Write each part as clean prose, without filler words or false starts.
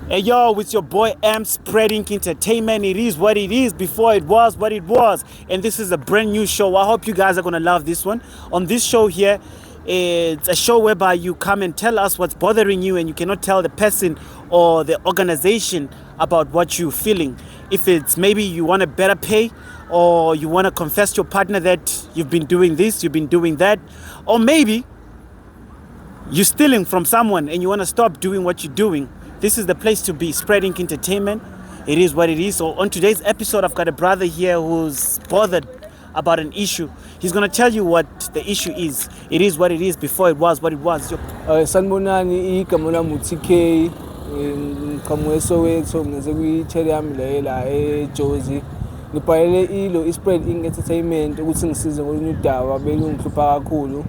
Hey yo, it's your boy spreadink entertainment. It is what it is before it was what it was. And this is a brand new show. I hope you guys are gonna love this one. On this show here, it's a show whereby you come and tell us what's bothering you, and you cannot tell the person or the organization about what you're feeling. If it's maybe you want a better pay, or you want to confess to your partner that you've been doing this, you've been doing that, or maybe you're stealing from someone and you want to stop doing what you're doing, this is the place to be. Spreadink entertainment. It is what it is. So on today's episode, I've got a brother here who's bothered about an issue. He's going to tell you what the issue is. It is what it is before it was what it was. Sanibonani igama lami uTK ngiqhamuka wethu ngeze kwi-channel yami la eJozi. Ngibhalele ilo spreadink entertainment ukuthi ngisize ngolunye udaba belungihlupha kakhulu.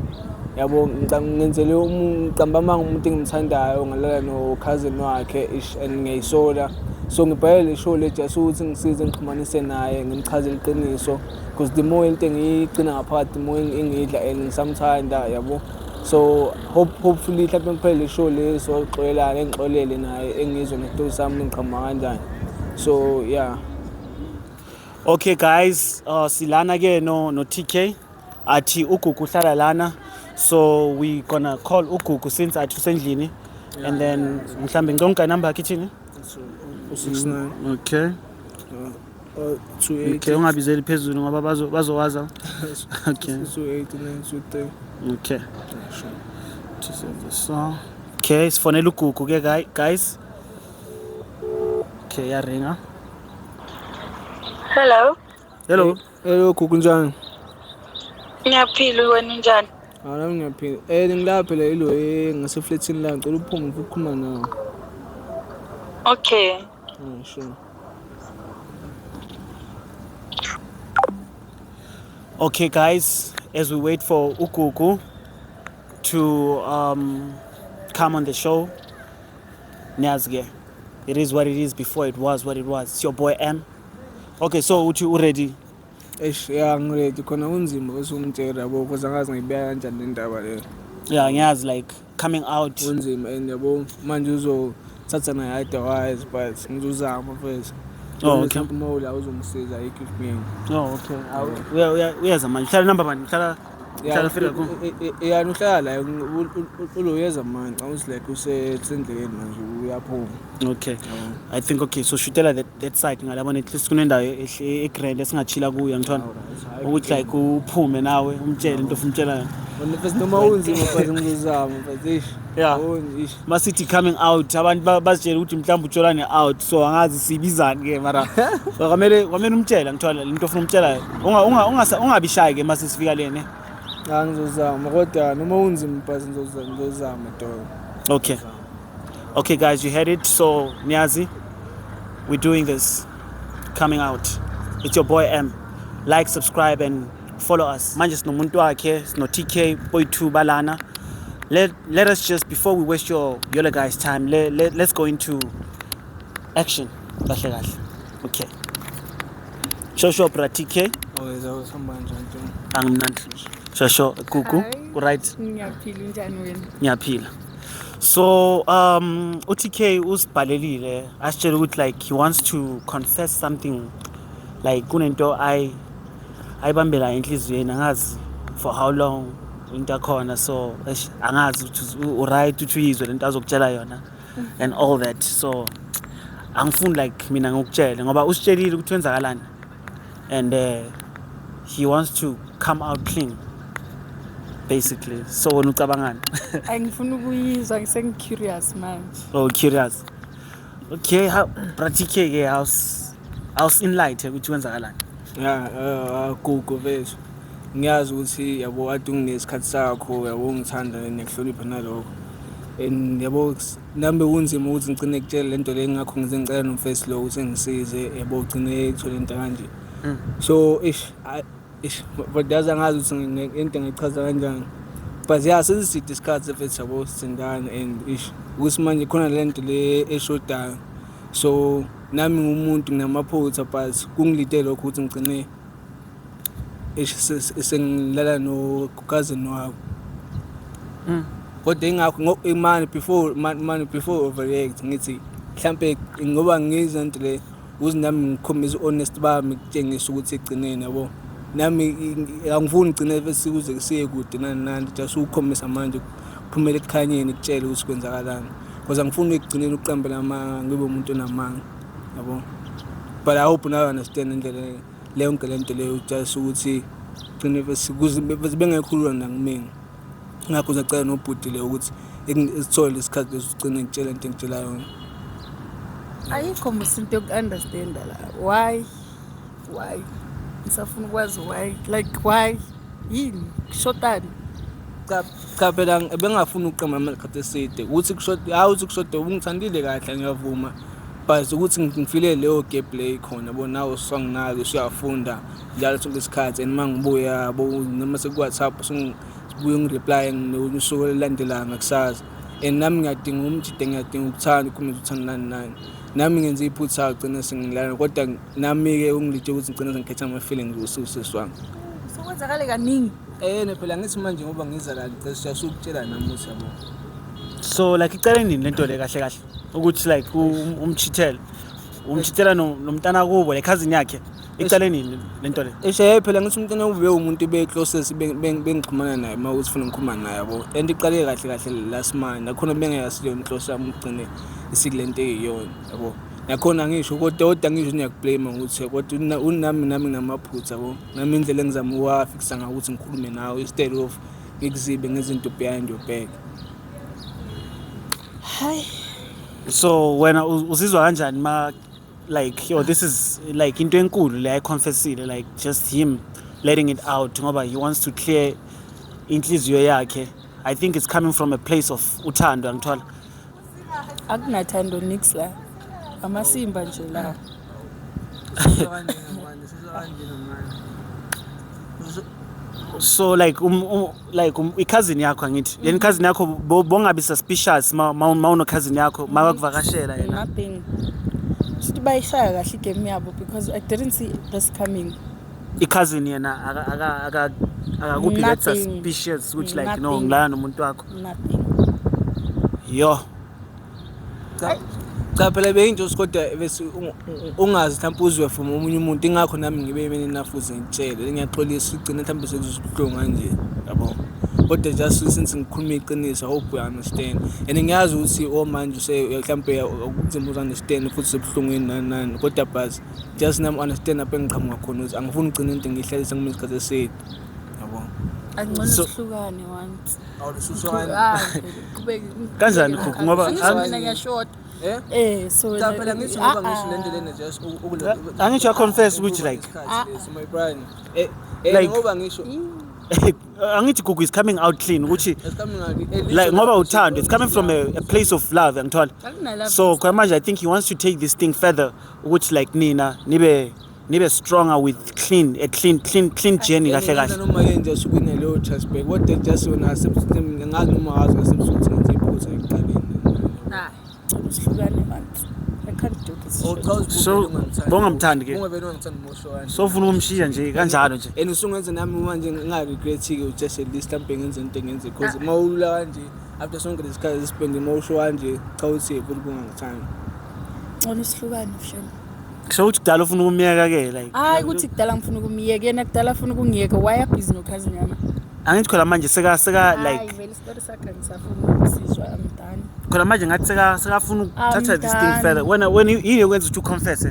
Yabo ngenzele ngiqamba manga umuntu engimthandayo ngalala no cousin wakhe and ngiyayisola. So ngibhalele show le just ukuthi ngisize ngixhumanise naye ngimchazele iqiniso because the more into engiyigcina ngaphakathi the more engidla and ngisamthanda yabo. So hopefully mhlawumbe ngiphele show leso xoyelana engixolele naye engizwe nento sami ngiqhama kanjani. So yeah. Okay guys, silana ke no TK athi ugugu uhlala lana, so we gonna call ugugu since athi usendlini, and then mhlambe ngonke number yakhe ithini 69 okay 28 okay ungabizeli phezulu ngoba bazowaza okay 28 okay so okay sifonela ugugu ke guys. Okay yaringa. Hello hello gugu njani? Ngiyaphila, wena njani? Nami ngiyaphila. Ngilapha la ilo ngaseflatini la ngicela uphume ukukhuluma nawe. Okay. Sure. Okay guys, as we wait for ugugu to come on the show, Nyazge, it is what it is before it was what it was. It's your boy M. Okay, so uthi already Yeah, ngiready khona unzima usumtshela yabo because angazi ngibeka kanjani le ndaba le. yeah, ngiyazi like coming out Unzima and yabo manje uzothatha naye otherwise but ngizozama first. Oh, okay. Mhlawumbe la uzomsiza i-gift me. Oh, okay. Uyeza manje. Uhlala number bani? Uhlala fika ku. Yeah, uhlala la uloyeza manje. I was like usendleleni manje uyaphuma. Okay. I think okay, so shutela that side ngalabona at least kunendawo egrand esingachila kuyo ngithona. Ukuthi like uphume nawe umtshele into ofumtshela yona. Manifest noma unzima but ngizozama but ish. Yeah. Masithi coming out abantu bazitshela ukuthi mhlawumbe utholane out, so angazi sibizani ke mara kwamele umtshela ngithola into ofuna umtshela. Ungabishayi ke masifika lene. Ngizozama kodwa noma unzima but ngizozama do. Okay. Okay guys, you heard it. So Nyazi, we're doing this. Coming out. It's your boy M. Like, subscribe and follow us. Manje sinomuntu wakhe, sino TK boy 2 balana. Let us just, before we waste your guys' time, let's go into action. Okay. Shosho bra TK. Oh, izawusamba njani? Angimnandi. Shosho Gugu. Right. Ngiyaphila, njani wena? Ngiyaphila. So uTK usibhalelile asitshela ukuthi like he wants to confess something, like kunento ayibambela enhlizweni angazi for how long into khona, so angazi ukuthi uright ukuthi uyizwe lento azokutshela yona and all that. So angifuni like mina ngikutshele ngoba usitshelile ukuthi wenzakalani, and he wants to come out clean basically. So wena ucabangani? Angifuni ukuyizwa, ngisengicurious manje. Oh, curious. Okay, how practically ke house in light ukuthi wenzakalani? Yeah, Gugu vethu. Ngiyazi ukuthi yabo ade unginesikhathi sakho, yabo ngithanda nekuhlonipha nalokho. And yabo nambe unzima ukuthi ngicine kutshela lento le ngakho ngize ngicela nomfesi lo ukuthi ngisize, yabo ugcine ekuthola into kanje. So but daza ngazi ukuthi into ngichaza kanjani. But yeah, sesizidiscuss vethu yabo sindana and ukuthi manje khona lento le eshodayo. So nami ngumuntu nginamaphutha but kungilite lokho ukuthi ngicine sengilala no cousin wakho. Kodwa ingakho imani before overreact ngithi mhlampe ngoba ngizwa into le uze nami ngikhombisa honest bami kutshengisa ukuthi egcineni yabo nami angifuni igcine bese kuze kusiye kude nani just ukukhombisa manje kuphumela ekukhanyeni kutshela ukuthi kwenzakalani because angifuni ukugcinela uqambela ngibe umuntu onamanga yabo but I hope now understand indlela leyo yonke lento leyo just ukuthi gcine bese kuze bengekhulula nangimina ngakho uzacela nobhudile ukuthi isithole isikhathi lesugcina ngitshela into engitshela yona. Ayikho musinto yoku-understanda la. Why? Ngisafuna ukwazi why. Like why? Yini? Kushotani? Cha phela bengafuna uqamba amakhathi eside ukuthi kushoda ungithandile kahle ngiyavuma but ukuthi ngifile leyo gap lay khona bo nawo song nayo siyafunda njalo sonke isikhathi and mangibuya yabo noma seku WhatsApp sibuye ngireply ngosuku elandelayo ngakusasa and nami ngiyadinga ukuthanda ukhuluma uthanda nani nami ngenza iphutha ugcina sengilana kodwa nami ke ungilitshe ukuthi ngicina ngikhetha ama feelings usisi wami sokwenzakale kaningi phela ngithi manje ngoba ngiza la ngicela ukutshela namuhla yabo. So like icala nini lento le kahle ukuthi like umchithela nomntana kubo le cousin yakhe icala nini lento le phela ngithi umntana ube umuntu beclosest bengixhumana naye mawuthi ufuna ukukhuluma naye yabo and iqale kahle last month nakhona bengeyasiyo inhloso yami ugcine isikulento eyiyona yabo nakhona ngisho kodwa ngisho ngiyakublame ukuthi kodwa unami namaphutha yabo nami indlela engizama uwafikisa ngakuthi ngikhulume nawe instead of ngikuzibe ngezinto behind your back. Hi. So when uzizwa kanjani ma like yo this is like into enkulu le confessile like just him letting it out ngoba he wants to clear inhliziyo yakhe. I think it's coming from a place of uthando angithola akunathando nix la amasimba nje la so like cousin yakho angithi yena cousin yakho bongabi suspicious ma uno cousin yakho makuvakashela yena nothing sithi bayishaya kahle igame yabo because I didn't see this coming. Cousin yena akakuphi that suspicious which like no ngilana nomuntu wakho nothing yo cha phela beyinto kodwa bese ungazi mhlawumbe uzwe from omunye umuntu ingakho nami ngibe mina nafuze ngitshele ngiyaxolisa igcina mhlawumbe sekuzibhlungu kanje yabo kodwa just since ngikhuluma iqiniso hope you understand and ngiyazi ukuthi manje mhlawumbe ukuzima understand futhi sebhlungwini nani kodwa basi just nami understand apho engiqhamuka khona ukuthi angifuni ugcina into ngihlalisa ngime isikhathi eside yabo angcono sihlukane once kube kanjani ngoba mina ngiyashota so cha phela ngithi ngoba ngisho lento lena just angisho confess which like my brother like ngoba ngisho angithi Gugu is coming out clean ukuthi like ngoba uthando it's coming from a place of love angithola so kwa manje I think he wants to take this thing further ukuthi like nina nibe stronger with clean journey kahle noma yenza sukune leyo trust back what they just wona ngazi noma wazi ngasemsuthi ngithi iphutha eqaleni sihlukane manje I can't do this so bongamthandi ke ngoba beno ngithanda umosho so ufuna ukumshiya nje kanjalo nje and usungenza nami manje ngingaregret ke just at least mhlawumbe ngenze into engenze because mawula kanje after sonke lesikhathi sispend emosho kanje cha uthi futhi kungangithandi ngone sihlukane mshana so uthi kudala ufuna ukumiyeka ke like hayi ukuthi kudala ngifuna ukumiyeka yena kudala ufuna ukungiyeka why are busy no cousin yami angithi khona manje seka like vele story sakhe ngisafuna ukusizwa amdani khona manje ngathi sekafuna ukuthatha this thing further when yini ukwenza to confess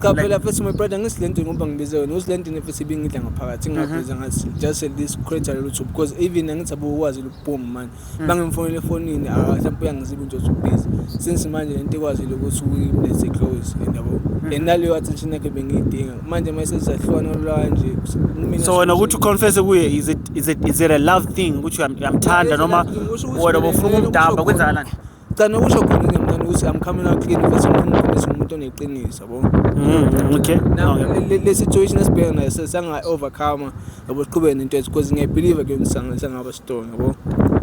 cha phela futhi my brother ngisilento ngoba ngibize wena usilento nefuthi bengidla ngaphakathi ngingabiza ngathi just at this create a little because even angithi abukwazi ukubhoma manje bangimfonela efonini mhlawumbe uyangiziba into zokubhiza since manje lento ikwazi ukuthi uyimlese close yabo enaleyo attention yakhe bengiyidinga manje mase sizahlwana kanje so wena ukuthi confess kuye is it a love thing ukuthi uyamthanda noma wena bofuna umdamba kwenzakalani cha nokusho khona ngemntana ukuthi I'm coming out clean futhi ngimkhulisa umuntu oneqiniso yabo okay now le situation esibhekana nayo sanga overcome yabo siqhubeke nento because ngiyabelieve ke ngisangaba strong yabo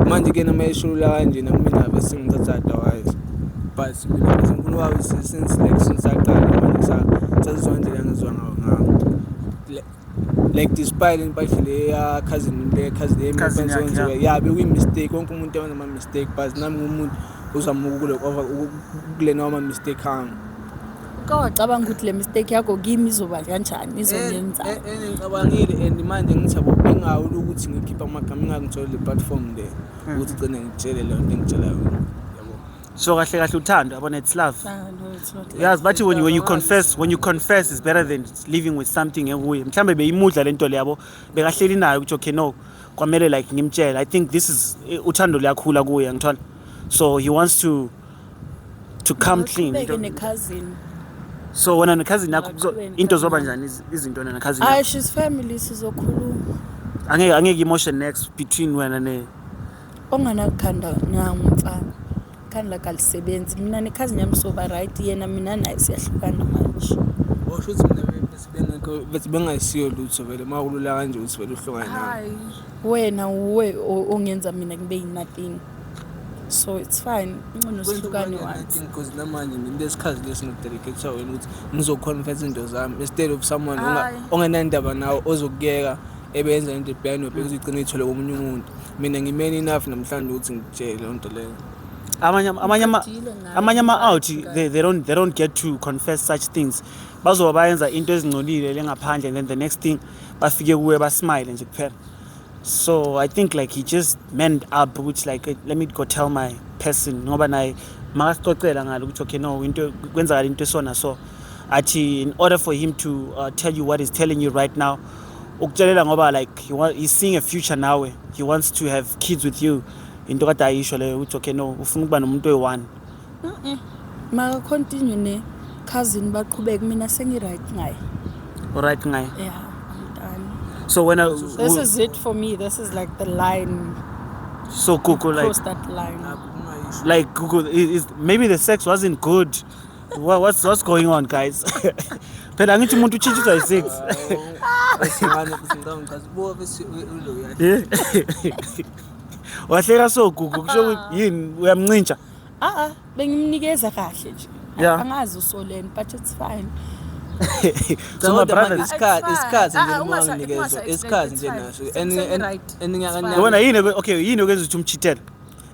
manje ke nama eshula kanje namina ave singithatha otherwise but mina ngifuna wazi since aqala manje sazizwa indlela ngizwa ngawo like despite impahla ya cousin yami yeah be we mistake wonke umuntu wenza ama mistake but nami umuntu uzama ukule noma mistake hang Kawacabanga ukuthi le mistake yakho kimi izoba kanjani izonyenza. Ngicabangile and manje ngithabo bengawu ukuthi ngikhipha amagama ngingangithola le platform le ukuthi gcine ngitshele le nto engitshelayo yabo. So kahle kahle uthando yabona it's love. No, it's not. Yes, but when you confess it's better than living with something ekuye. Mhlambe beyimudla lento le yabo bekahleli nayo ukuthi okay no kwamele like ngimtshela. I think this is uthando liyakhula kuye ngithola. So he wants to come clean. Cousin. So wena necousin yakho into zoba njani izinto wena necousin yakho? She's family sizokhuluma. Angeke emotion next between wena ne Onganakhanda ngamfana. Khandla kalisebenzi. Mina necousin yami soba right yena mina naye siyahlukana manje. Oshuthi mina bese bengayisiyo lutho vele makulula kanje ukuthi vele uhlukane nawe. Hayi. Wena ongenza mina ngibe nothing. So it's fine. Ngcono sihlukane once. Because namanje nginesikhathi lesingidelicate wena ukuthi ngizoconfess into zami instead of someone ongenandaba nawo ozokuyeka ebenza into ebhayino because igcine ithole komunye umuntu. Mina ngimene enough namhlanje ukuthi ngitshele lonto leyo. Amanye out they don't get to confess such things. Bazoba bayenza into ezingcolile lengaphandle and then the next thing bafike kuwe ba smile nje kuphela. So I think like he just manned up which like let me go tell my person ngoba naye makasicocela ngalo ukuthi okay no into kwenzakala into esona so athi in order for him to tell you what he's telling you right now ukutshelela ngoba like he's seeing a future nawe. He wants to have kids with you. Into kade ayisho leyo ukuthi okay no ufuna ukuba nomuntu oyi1. Maka continue ne cousin baqhubeka mina sengi right ngaye. Alright ngaye. Yeah, I'm done. So when this is it for me. This is like the line. So Kuku like cross that line. Like Kuku is maybe the sex wasn't good. What's going on guys? Phela angithi umuntu uchitshwa yi6. Wahleka so Kuku kusho yini uyamncintsha? Bengimnikeza kahle nje. Angazi usoleni but it's fine. So my brother isikhathi nje ngimanginikezwa isikhathi nje naso wena yini okay yini okwenza ukuthi umchithele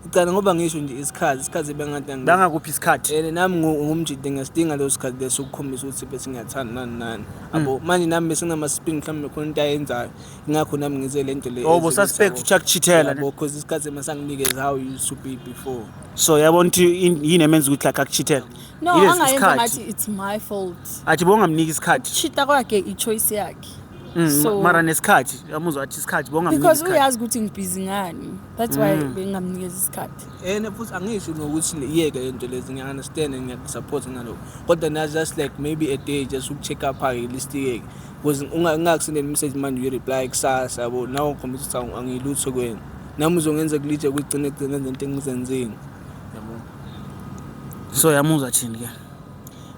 Ngicela ngoba ngisho nje isikhathi bengathi bangakuphi isikhathi nami ngumjidi ngiyasidinga leso sikhathi leso ukukhombisa ukuthi bese ngiyathanda nani abo manje nami bese nginama spin mhlawumbe khona into ayenzayo ingakho nami ngize lento le bo suspect uchakuchithela yabo because isikhathi masanginikeza how you used to be before so yabona ukuthi yini emenza ukuthi like akuchithela no angayenza ngathi it's my fault athi bongamniki isikhathi chita kwakhe ichoice yakhe so mara nesikhathi yamuzwa athi isikhathi bongamniki because uyazi ukuthi ngibhizi ngani that's why bengamnikeza isikhathi futhi angisho nokuthi iyeke lento lezi ngiyaunderstand ngiyasupport ngalokho kodwa na just like maybe a day just check up her list yeke because ungakusendela message manje you reply kusasa yabo nawo ukhombisa ukuthi angilutho kwena nami uzongenza kulitshe ukugcina into engizenzeni yabo so yamuzwa thini ke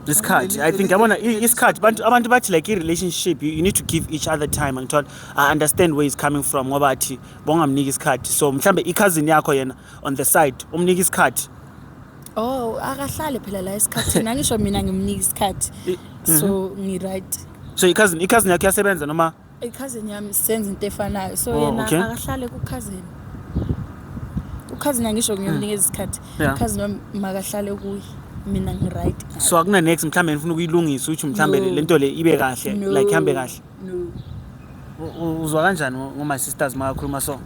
isikhathi I think yabona isikhathi abantu bathi like a relationship you need to give each other time and I understand where he's coming from ngoba athi bongamniki isikhathi so mhlambe i-cousin yakho yena on the side umniki isikhathi akahlale phela la isikhathi nangisho mina ngimniki isikhathi so ngi right so i-cousin yakho yasebenza noma i-cousin yami senze into efanayo so yena akahlale ku-cousin u-cousin angisho ngiyomnikeza isikhathi cousin wami makahlale kuye mina ngi right so akuna next mhlambe ngifuna ukuyilungisa uthi mhlambe lento le ibe kahle like ihambe kahle uzwa kanjani ngoma sisters makhuluma so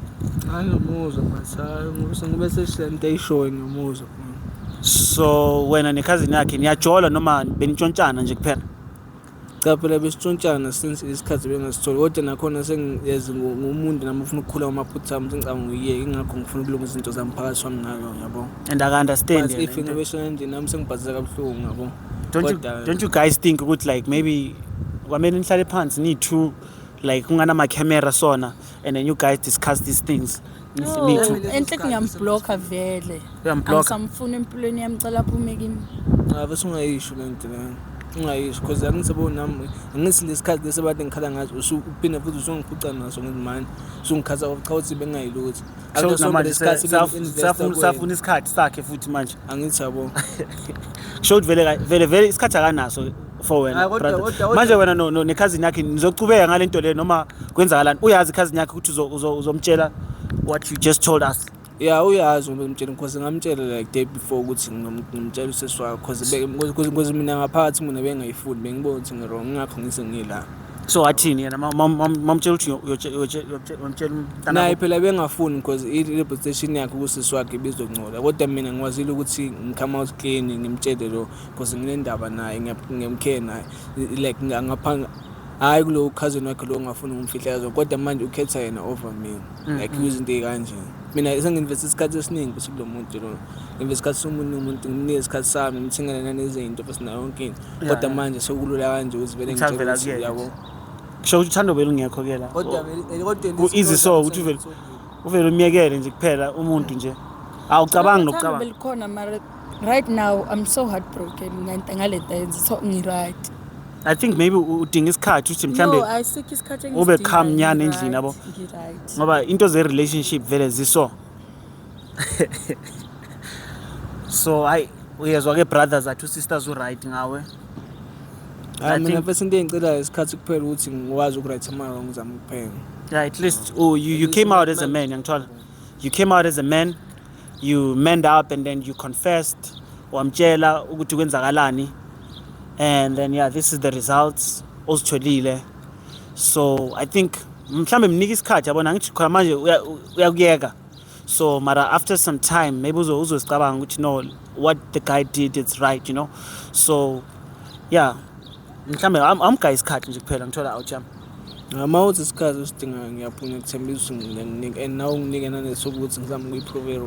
ngiyamuzwa masa ngoba sesente ayishoyo ngiyamuzwa so wena necousin yakhe niyajola noma benitshontshana nje kuphela cha phela besitshontshana since isikhathi bengasitholi kodwa nakhona sengiyazi ngumuntu nami ufuna ukukhula amaphutha ami ngicabanga uyeke ingakho ngifuna ukulungisa izinto zami phakathi kwami nayo yabo and I understand if innovation nje nami sengibhazeka kabuhlungu yabo don't you guys think ukuthi like maybe kwamele nihlale phansi ni2 like kungana ma camera sona and then you guys discuss these things enhle ngiyamblocker vele ngisamfuna empilweni yami cela aphume kimi bese ungayisho lento le ungayisho because angisebona nami ngisilesikhathi lesabantu ngikhala ngathi usuphina futhi usungiphuca naso ngizimani usungikhaza cha uthi bengayiluthi akusombe isikhathi safuna isikhathi sakhe futhi manje angithi yabo showed vele isikhathi akanaso for wena brother manje wena no necousin yakhe nizocubeka ngalento le noma kwenzakalani uyazi cousin yakhe ukuthi uzomtshela what you just told us Yeah, uyazi ngimtshela because ngamtshela like day before ukuthi ngimtshela usesi wakho because mina ngaphakathi mina bengayifuni bengibona ukuthi ngirong ngakho ngisengila. So athini yena mamtshela ukuthi uyamtshela umntana Naye phela bengafuni because i-reputation yakhe kusisi wakhe ibizongcola kodwa mina ngikwazile ukuthi ngicome out clean ngimtshele lo because nginendaba naye ngiyamkhe naye like ngapha hayi kulo cousin wakhe lo ngafuna ukumfihla yazo kodwa manje ukhetha yena over mina like izinto ezikanje. Mina senginvest isikhathi esiningi bese kulo muntu lo invest isikhathi somuntu ngimnike isikhathi sami ngithingana nezinto bese nayo yonke kodwa manje sekulula kanje uzivele ngitshela yabo. kusho ukuthi uthando vele ungekho ke la Kodwa easy so ukuthi uvele umyekele nje kuphela umuntu nje awucabangi nokucabanga belikhona mara right now I'm so heartbroken ngale nto so ngi-right. I think maybe udinga isikhathi ukuthi mhlambe ayisikho isikhathi ube calm nyana endlini yabo ngoba into ze relationship vele ziso so uyezwa ke brothers athu sisters u-right ngawe. mina first into engicelayo isikhathi kuphela ukuthi ngikwazi uku-right ama-wrong zami kuphela. Yeah, at least you came out as a man ngiyangithola. You came out as a man, you manned up and then you confessed wamtshela ukuthi kwenzakalani and then yeah this is the results ozitholile. So I think mhlambe mnika isikhathi yabona ngithi khona manje uyakuyeka so mara after some time maybe uzosicabanga ukuthi no what the guy did it's right, you know. So yeah mhlambe amguy isikhathi nje kuphela ngithola out jam. Uma uthi isikhathi usidingayo ngiyaphuma ukuthembisa nginginike and nawe unginike nanesokuthi ukuthi ngizame ukuyiprove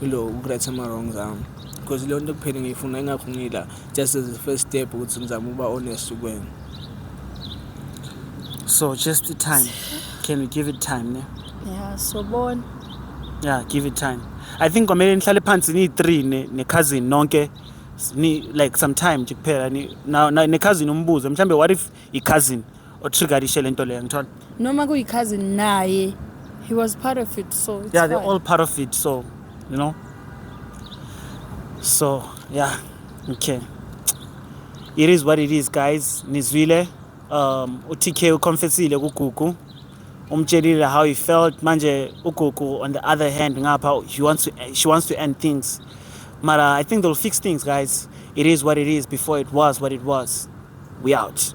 ilo uku-right ama-wrong zami because leyo nto kuphela ngiyifuna ingakho ngila just as the first step ukuthi ngizame ukuba honest kuwena. So just the time, can we give it time ne? Yeah, so bon. Yeah, give it time. I think kwamele nihlale phansi ni-3 ne-cousin nonke like some time nje kuphela ne-cousin umbuze mhlambe what if i-cousin otriggerishe lento leyo ngithola. Noma kuyi-cousin naye he was part of it so it's yeah they're fine. all part of it so you know. So yeah okay it is what it is guys. Nizwile uTK uconfessile kuGugu umtshelile how he felt manje uGugu on the other hand ngapha she wants to end things but I think they'll fix things guys. It is what it is before it was what it was. We out.